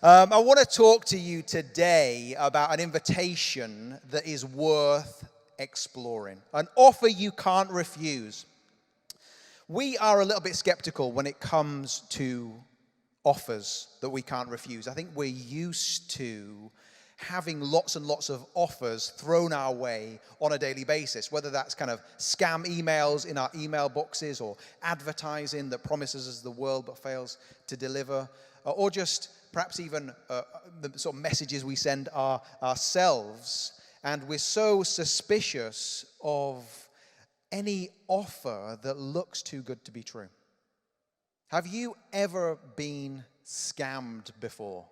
I want to talk to you today about an invitation that is worth exploring, an offer you can't refuse. We are a little bit skeptical when it comes to offers that we can't refuse. I think we're used to having lots and lots of offers thrown our way on a daily basis, whether that's kind of scam emails in our email boxes or advertising that promises us the world but fails to deliver, or just perhaps even the sort of messages we send ourselves. And we're so suspicious of any offer that looks too good to be true. Have you ever been scammed before?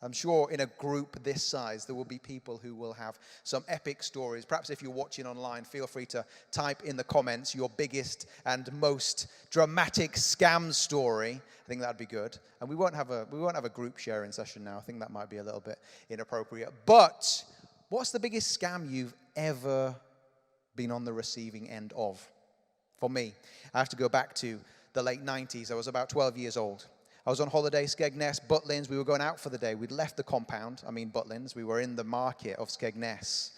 I'm sure in a group this size, there will be people who will have some epic stories. Perhaps if you're watching online, feel free to type in the comments your biggest and most dramatic scam story. I think that'd be good. And we won't have a group sharing session now. I think that might be a little bit inappropriate. But what's the biggest scam you've ever been on the receiving end of? For me, I have to go back to the late 90s. I was about 12 years old. I was on holiday, Skegness, Butlins. We were going out for the day. We'd left the compound, Butlins. We were in the market of Skegness.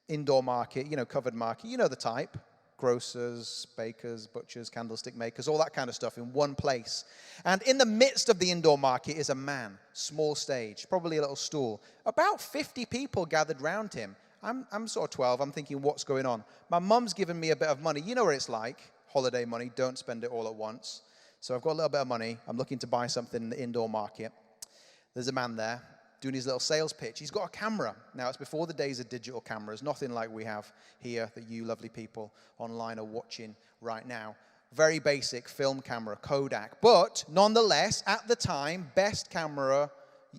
Indoor market, covered market. You know the type. Grocers, bakers, butchers, candlestick makers, all that kind of stuff in one place. And in the midst of the indoor market is a man, small stage, probably a little stool. About 50 people gathered round him. I'm sort of 12. I'm thinking, what's going on? My mum's given me a bit of money. You know what it's like. Holiday money. Don't spend it all at once. So I've got a little bit of money. I'm looking to buy something in the indoor market. There's a man there doing his little sales pitch. He's got a camera. Now, it's before the days of digital cameras, nothing like we have here that you lovely people online are watching right now. Very basic film camera, Kodak. But nonetheless, at the time, best camera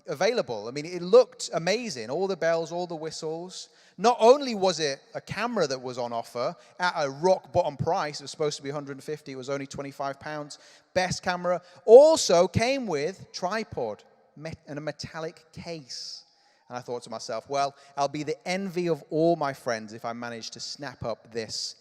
available. It looked amazing. All the bells, all the whistles. Not only was it a camera that was on offer at a rock bottom price, it was supposed to be 150, it was only £25. Best camera. Also came with tripod and a metallic case. And I thought to myself, well, I'll be the envy of all my friends if I manage to snap up this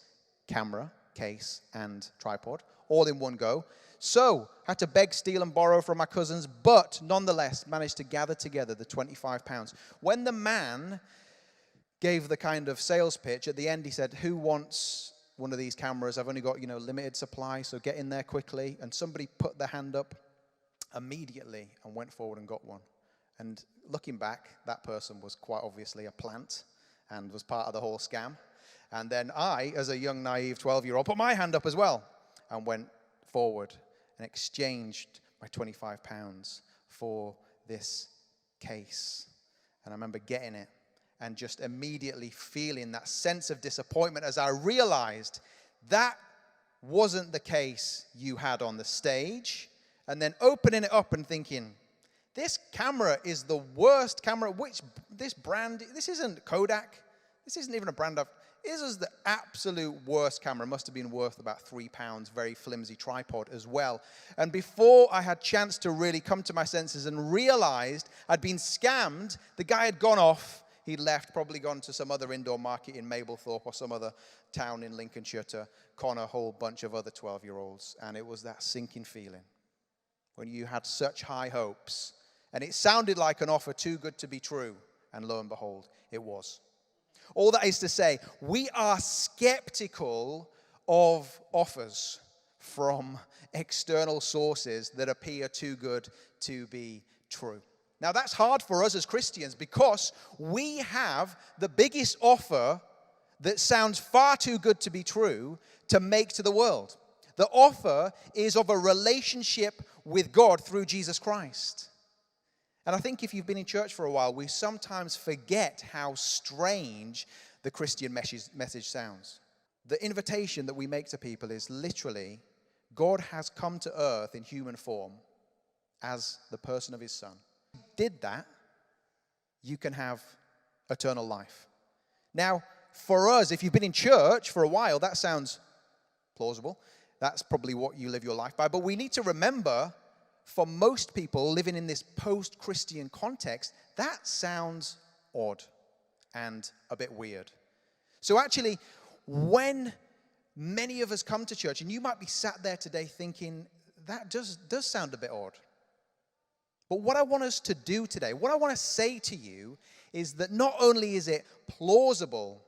camera, case, and tripod all in one go. So, had to beg, steal, and borrow from my cousins, but nonetheless managed to gather together the £25. When the man gave the kind of sales pitch, at the end he said, who wants one of these cameras? I've only got, limited supply, so get in there quickly. And somebody put their hand up immediately and went forward and got one. And looking back, that person was quite obviously a plant and was part of the whole scam. And then I, as a young, naive 12-year-old, put my hand up as well and went forward and exchanged my £25 for this case. And I remember getting it and just immediately feeling that sense of disappointment as I realized that wasn't the case you had on the stage. And then opening it up and thinking, this camera is the worst camera. This brand, this isn't Kodak. This isn't even a brand of, this is the absolute worst camera. Must have been worth about £3, very flimsy tripod as well. And before I had chance to really come to my senses and realized I'd been scammed, the guy had gone off. He'd left, probably gone to some other indoor market in Mablethorpe or some other town in Lincolnshire to con a whole bunch of other 12-year-olds. And it was that sinking feeling when you had such high hopes. And it sounded like an offer too good to be true. And lo and behold, it was. All that is to say, we are skeptical of offers from external sources that appear too good to be true. Now, that's hard for us as Christians because we have the biggest offer that sounds far too good to be true to make to the world. The offer is of a relationship with God through Jesus Christ. And I think if you've been in church for a while, we sometimes forget how strange the Christian message sounds. The invitation that we make to people is literally, God has come to earth in human form as the person of his Son. Did that, you can have eternal life. Now, for us, if you've been in church for a while, that sounds plausible. That's probably what you live your life by. But we need to remember, for most people living in this post-Christian context, that sounds odd and a bit weird. So actually, when many of us come to church, and you might be sat there today thinking, that does sound a bit odd. But what I want us to do today, what I want to say to you, is that not only is it plausible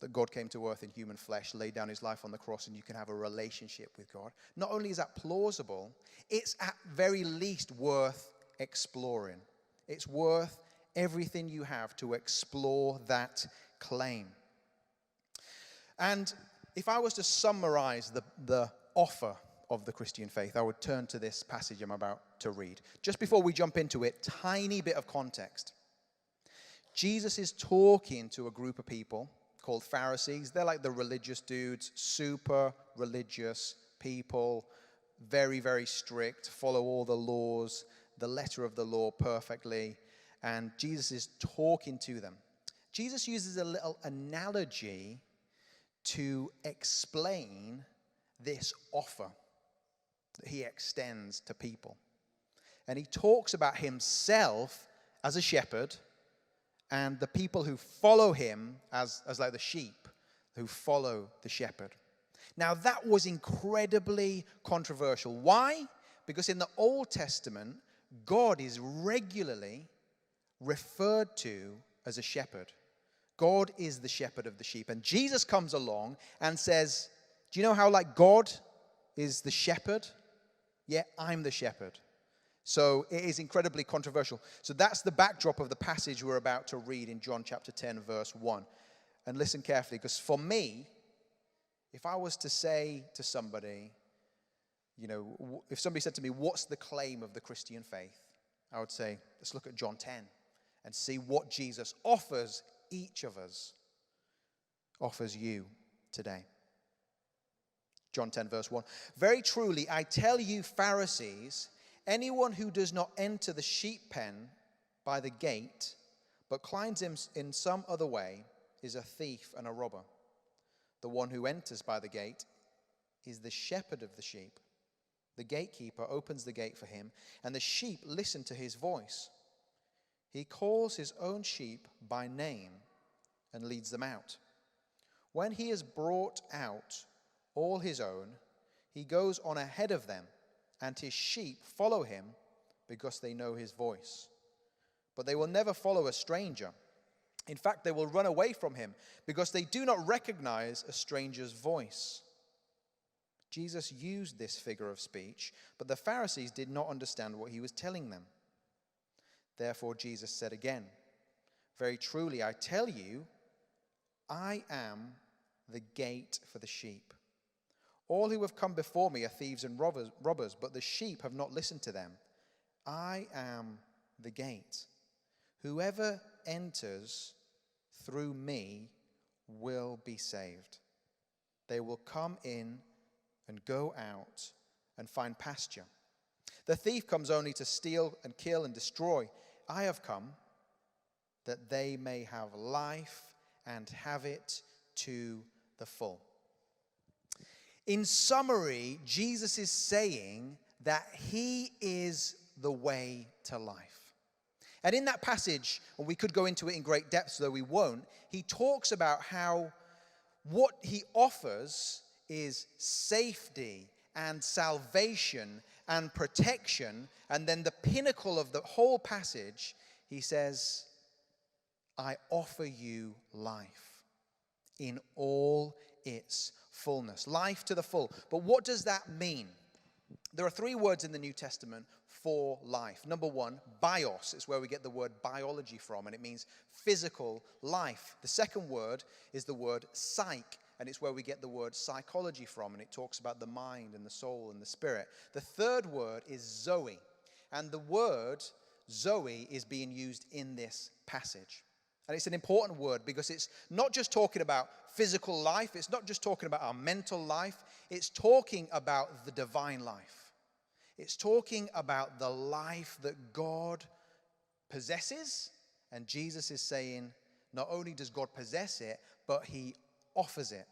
that God came to earth in human flesh, laid down his life on the cross, and you can have a relationship with God. Not only is that plausible, it's at very least worth exploring. It's worth everything you have to explore that claim. And if I was to summarize the offer of the Christian faith, I would turn to this passage I'm about to read. Just before we jump into it, tiny bit of context. Jesus is talking to a group of people called Pharisees. They're like the religious dudes, super religious people, very, very strict, follow all the laws, the letter of the law perfectly. And Jesus is talking to them. Jesus uses a little analogy to explain this offer that he extends to people. And he talks about himself as a shepherd and the people who follow him as like the sheep who follow the shepherd. Now that was incredibly controversial. Why? Because in the Old Testament, God is regularly referred to as a shepherd. God is the shepherd of the sheep. And Jesus comes along and says, do you know how like God is the shepherd? Yeah, I'm the shepherd. So it is incredibly controversial. So that's the backdrop of the passage we're about to read in John chapter 10, verse 1. And listen carefully, because for me, if I was to say to somebody, if somebody said to me, what's the claim of the Christian faith? I would say, let's look at John 10 and see what Jesus offers each of us, offers you today. John 10, verse 1. Very truly, I tell you, Pharisees, anyone who does not enter the sheep pen by the gate, but climbs in some other way, is a thief and a robber. The one who enters by the gate is the shepherd of the sheep. The gatekeeper opens the gate for him, and the sheep listen to his voice. He calls his own sheep by name and leads them out. When he has brought out all his own, he goes on ahead of them, and his sheep follow him because they know his voice. But they will never follow a stranger. In fact, they will run away from him because they do not recognize a stranger's voice. Jesus used this figure of speech, but the Pharisees did not understand what he was telling them. Therefore, Jesus said again, very truly, I tell you, I am the gate for the sheep. All who have come before me are thieves and robbers, but the sheep have not listened to them. I am the gate. Whoever enters through me will be saved. They will come in and go out and find pasture. The thief comes only to steal and kill and destroy. I have come that they may have life and have it to the full. In summary, Jesus is saying that he is the way to life. And in that passage, and we could go into it in great depth, though we won't, he talks about how what he offers is safety and salvation and protection. And then the pinnacle of the whole passage, he says, I offer you life in all its fullness. Life to the full. But what does that mean? There are three words in the New Testament for life. Number one, bios. It's where we get the word biology from, and it means physical life. The second word is the word psych, and it's where we get the word psychology from, and it talks about the mind and the soul and the spirit. The third word is zoe, and the word zoe is being used in this passage. And it's an important word because it's not just talking about physical life, it's not just talking about our mental life, it's talking about the divine life. It's talking about the life that God possesses, and Jesus is saying not only does God possess it, but he offers it.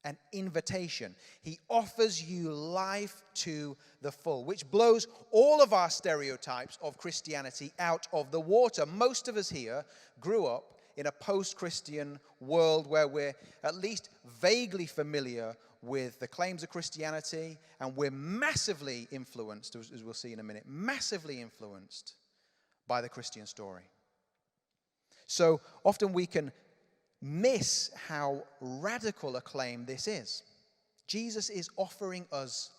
An invitation. He offers you life to the full, which blows all of our stereotypes of Christianity out of the water. Most of us here grew up in a post-Christian world where we're at least vaguely familiar with the claims of Christianity, and we're massively influenced, as we'll see in a minute, massively influenced by the Christian story. So often we can miss how radical a claim this is. Jesus is offering us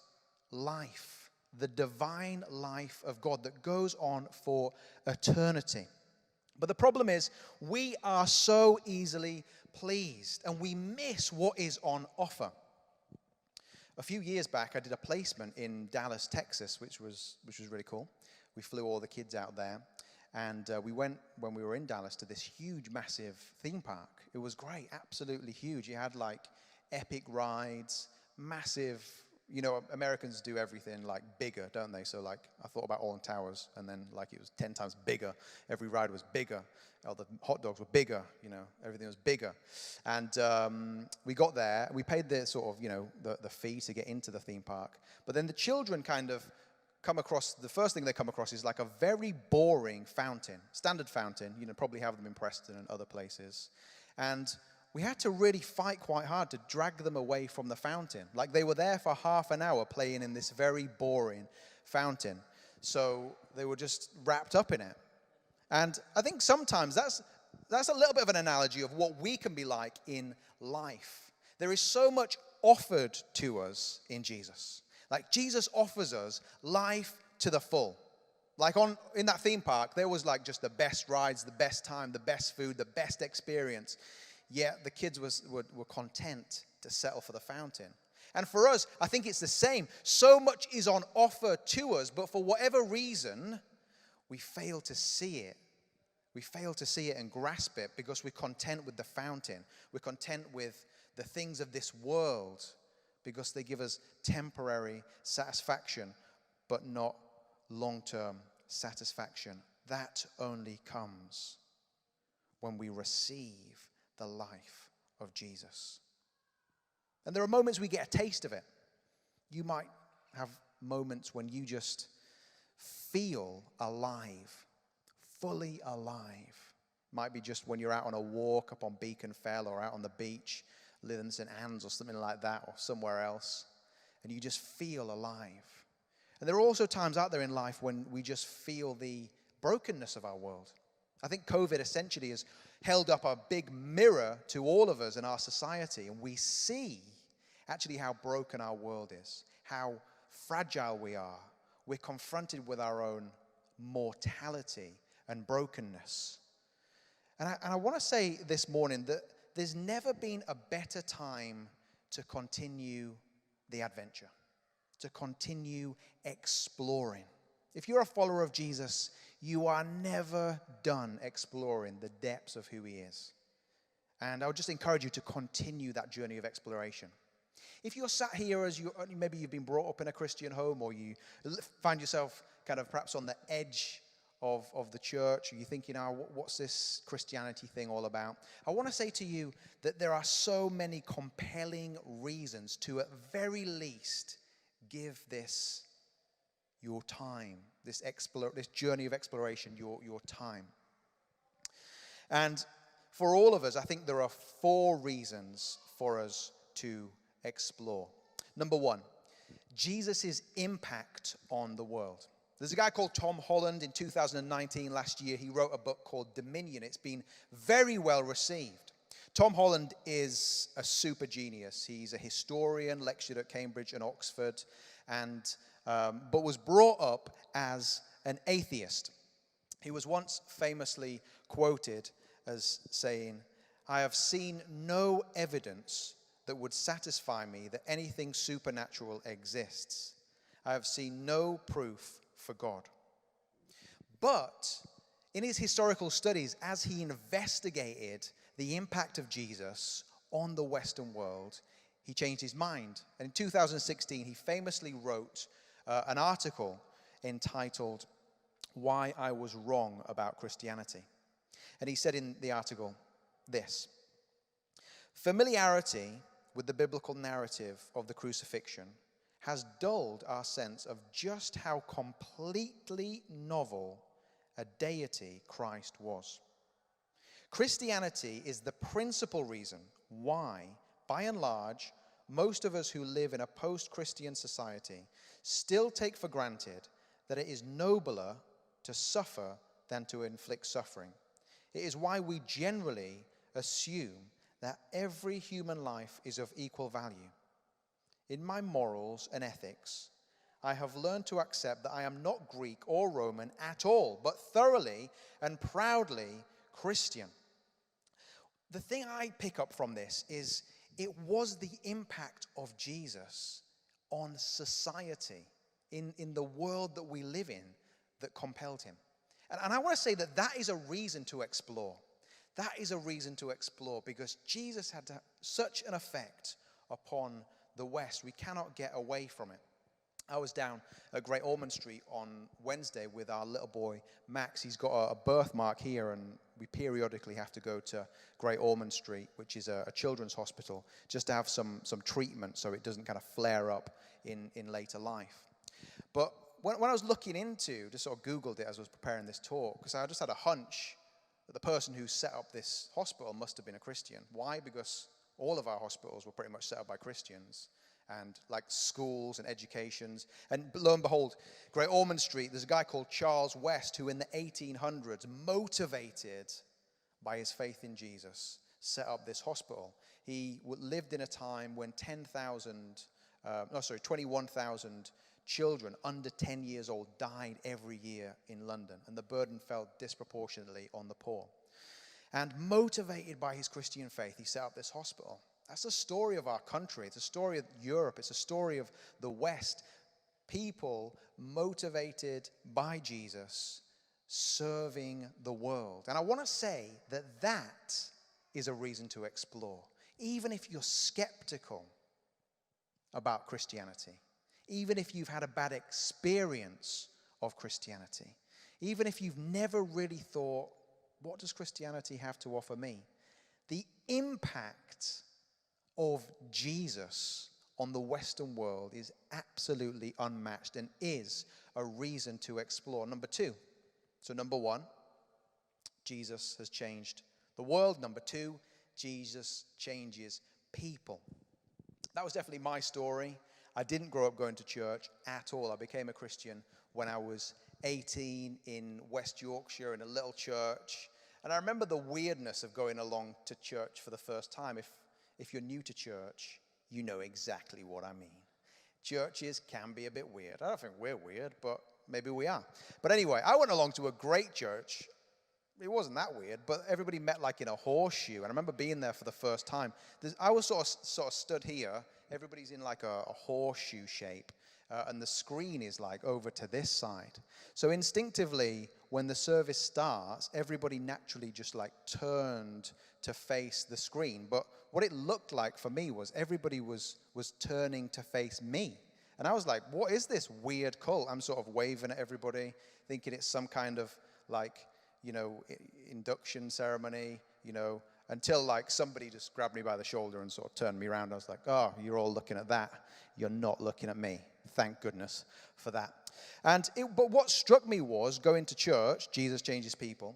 life, the divine life of God that goes on for eternity. But the problem is, we are so easily pleased, and we miss what is on offer. A few years back, I did a placement in Dallas, Texas, which was really cool. We flew all the kids out there, and we went, when we were in Dallas, to this huge, massive theme park. It was great, absolutely huge. You had like epic rides, massive. You know, Americans do everything like bigger, don't they? So like, I thought about Alton Towers, and then like it was 10 times bigger. Every ride was bigger. All the hot dogs were bigger. You know, everything was bigger. And we got there. We paid the sort of, you know, the fee to get into the theme park. But then the children kind of come across, the first thing they come across is like a very boring fountain, standard fountain. You know, probably have them in Preston and other places. And we had to really fight quite hard to drag them away from the fountain. Like they were there for half an hour playing in this very boring fountain. So they were just wrapped up in it. And I think sometimes that's a little bit of an analogy of what we can be like in life. There is so much offered to us in Jesus. Like Jesus offers us life to the full. Like in that theme park, there was like just the best rides, the best time, the best food, the best experience. Yet the kids were content to settle for the fountain. And for us, I think it's the same. So much is on offer to us, but for whatever reason, we fail to see it. We fail to see it and grasp it because we're content with the fountain. We're content with the things of this world because they give us temporary satisfaction, but not long-term satisfaction. That only comes when we receive the life of Jesus. And there are moments we get a taste of it. You might have moments when you just feel alive, fully alive. Might be just when you're out on a walk up on Beacon Fell or out on the beach, living in St. Anne's or something like that, or somewhere else, and you just feel alive. And there are also times out there in life when we just feel the brokenness of our world. I think COVID essentially has held up a big mirror to all of us in our society, and we see actually how broken our world is, how fragile we are. We're confronted with our own mortality and brokenness. And I want to say this morning that there's never been a better time to continue the adventure, to continue exploring. If you're a follower of Jesus, you are never done exploring the depths of who he is. And I would just encourage you to continue that journey of exploration. If you're sat here as maybe you've been brought up in a Christian home, or you find yourself kind of perhaps on the edge of the church, or you're thinking, what's this Christianity thing all about? I want to say to you that there are so many compelling reasons to, at very least, give this your time, this journey of exploration, your time. And for all of us, I think there are 4 reasons for us to explore. Number 1, Jesus' impact on the world. There's a guy called Tom Holland in 2019, last year. He wrote a book called Dominion. It's been very well received. Tom Holland is a super genius. He's a historian, lectured at Cambridge and Oxford, but was brought up as an atheist. He was once famously quoted as saying, "I have seen no evidence that would satisfy me that anything supernatural exists. I have seen no proof for God." But in his historical studies, as he investigated the impact of Jesus on the Western world, he changed his mind. And in 2016, he famously wrote an article entitled "Why I Was Wrong About Christianity." And he said in the article this: "Familiarity with the biblical narrative of the crucifixion has dulled our sense of just how completely novel a deity Christ was. Christianity is the principal reason why, by and large, most of us who live in a post-Christian society still take for granted that it is nobler to suffer than to inflict suffering. It is why we generally assume that every human life is of equal value. In my morals and ethics, I have learned to accept that I am not Greek or Roman at all, but thoroughly and proudly Christian. The thing I pick up from this is it was the impact of Jesus on society in the world that we live in that compelled him. And I want to say that that is a reason to explore. That is a reason to explore because Jesus had such an effect upon the West. We cannot get away from it. I was down at Great Ormond Street on Wednesday with our little boy, Max. He's got a birthmark here, and we periodically have to go to Great Ormond Street, which is a children's hospital, just to have some treatment so it doesn't kind of flare up in later life. But when I was looking into, just sort of Googled it as I was preparing this talk, because I just had a hunch that the person who set up this hospital must have been a Christian. Why? Because all of our hospitals were pretty much set up by Christians. And like schools and educations. And lo and behold, Great Ormond Street, there's a guy called Charles West who in the 1800s, motivated by his faith in Jesus, set up this hospital. He lived in a time when 21,000 children under 10 years old died every year in London. And the burden fell disproportionately on the poor. And motivated by his Christian faith, he set up this hospital. That's the story of our country. It's a story of Europe. It's a story of the West. People motivated by Jesus serving the world. And I want to say that that is a reason to explore. Even if you're skeptical about Christianity, even if you've had a bad experience of Christianity, even if you've never really thought, what does Christianity have to offer me? The impact of Jesus on the Western world is absolutely unmatched and is a reason to explore. Number two. So number one, Jesus has changed the world. Number two, Jesus changes people. That was definitely my story. I didn't grow up going to church at all. I became a Christian when I was 18 in West Yorkshire in a little church. And I remember the weirdness of going along to church for the first time. If you're new to church, you know exactly what I mean. Churches can be a bit weird. I don't think we're weird, but maybe we are. But anyway, I went along to a great church. It wasn't that weird, but everybody met like in a horseshoe. And I remember being there for the first time. I was sort of stood here. Everybody's in like a horseshoe shape. And the screen is like over to this side. So instinctively, when the service starts, everybody naturally just like turned to face the screen. But what it looked like for me was everybody was turning to face me. And I was like, what is this weird cult? I'm sort of waving at everybody, thinking it's some kind of like, induction ceremony, until like somebody just grabbed me by the shoulder and sort of turned me around. I was like, oh, you're all looking at that. You're not looking at me. Thank goodness for that. But what struck me was going to church, Jesus changes people,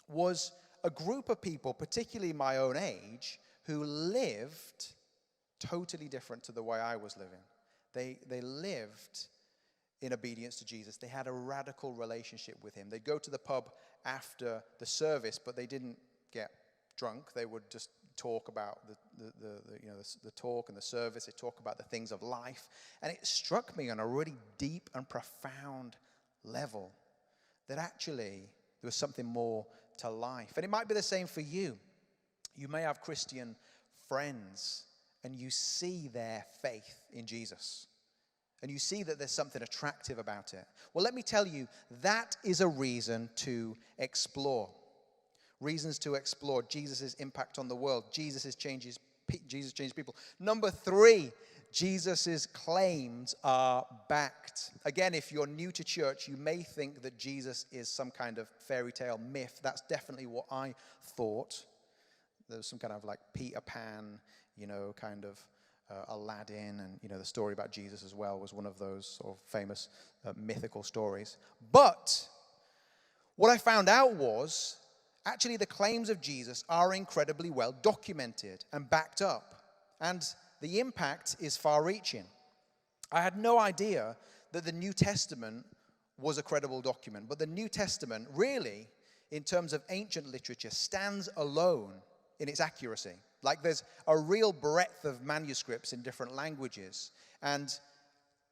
was a group of people, particularly my own age, who lived totally different to the way I was living. They lived in obedience to Jesus. They had a radical relationship with him. They'd go to the pub after the service, but they didn't get drunk. They would just talk about the talk and the service. They talk about the things of life. And it struck me on a really deep and profound level that actually there was something more to life. And it might be the same for you. You may have Christian friends and you see their faith in Jesus. And you see that there's something attractive about it. Well, let me tell you, that is a reason to explore. Reasons to explore Jesus' impact on the world. Jesus changes people. Number three, Jesus' claims are backed. Again, if you're new to church, you may think that Jesus is some kind of fairy tale myth. That's definitely what I thought. There's some kind of like Peter Pan, kind of Aladdin, and the story about Jesus as well was one of those sort of famous mythical stories. But what I found out was actually the claims of Jesus are incredibly well documented and backed up, and the impact is far-reaching. I had no idea that the New Testament was a credible document. But the New Testament really, in terms of ancient literature, stands alone in its accuracy. Like there's a real breadth of manuscripts in different languages. And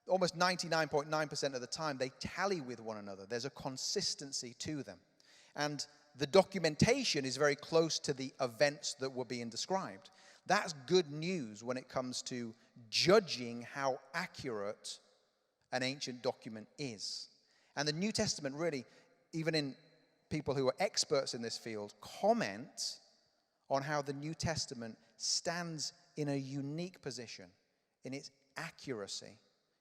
almost 99.9% of the time, they tally with one another. There's a consistency to them. And the documentation is very close to the events that were being described. That's good news when it comes to judging how accurate an ancient document is. And the New Testament really, even in people who are experts in this field, comment on how the New Testament stands in a unique position in its accuracy,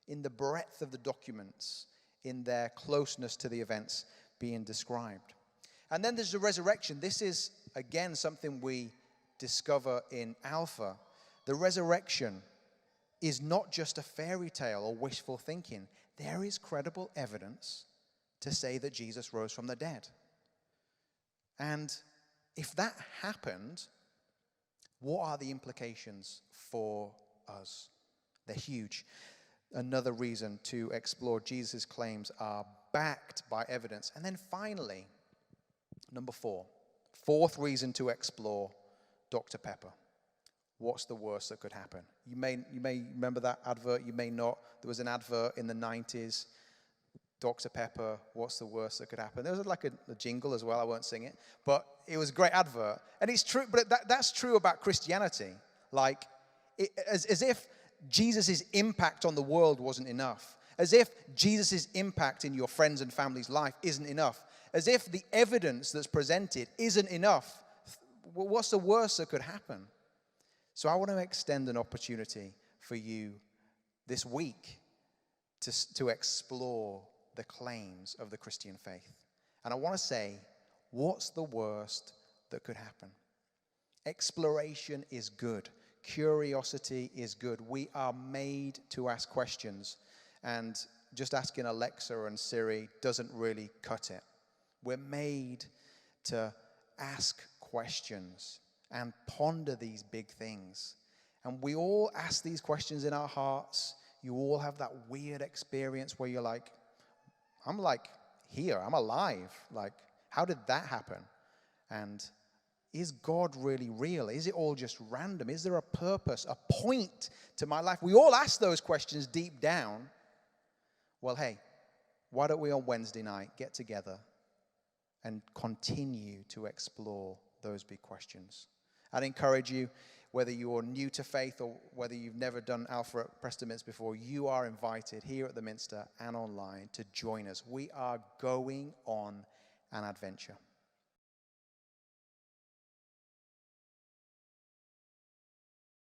in the breadth of the documents, in their closeness to the events being described. And then there's the resurrection. This is, again, something we discover in Alpha. The resurrection is not just a fairy tale or wishful thinking. There is credible evidence to say that Jesus rose from the dead. And if that happened, what are the implications for us? They're huge. Another reason to explore Jesus' claims are backed by evidence. And then finally, number 4, fourth reason to explore Dr. Pepper. What's the worst that could happen? You may remember that advert, you may not. There was an advert in the 90s, Dr. Pepper, what's the worst that could happen? There was like a jingle as well, I won't sing it, but it was a great advert. And it's true, but that's true about Christianity. Like, as if Jesus' impact on the world wasn't enough. As if Jesus' impact in your friends and family's life isn't enough. As if the evidence that's presented isn't enough. What's the worst that could happen? So I want to extend an opportunity for you this week to explore the claims of the Christian faith. And I want to say, what's the worst that could happen? Exploration is good. Curiosity is good. We are made to ask questions. And just asking Alexa and Siri doesn't really cut it. We're made to ask questions and ponder these big things. And we all ask these questions in our hearts. You all have that weird experience where you're like, I'm like here, I'm alive. Like, how did that happen? And is God really real? Is it all just random? Is there a purpose, a point to my life? We all ask those questions deep down. Well, hey, why don't we on Wednesday night get together and continue to explore those big questions? I'd encourage you, whether you're new to faith or whether you've never done Alpha at Preston Minster before, you are invited here at the Minster and online to join us. We are going on an adventure.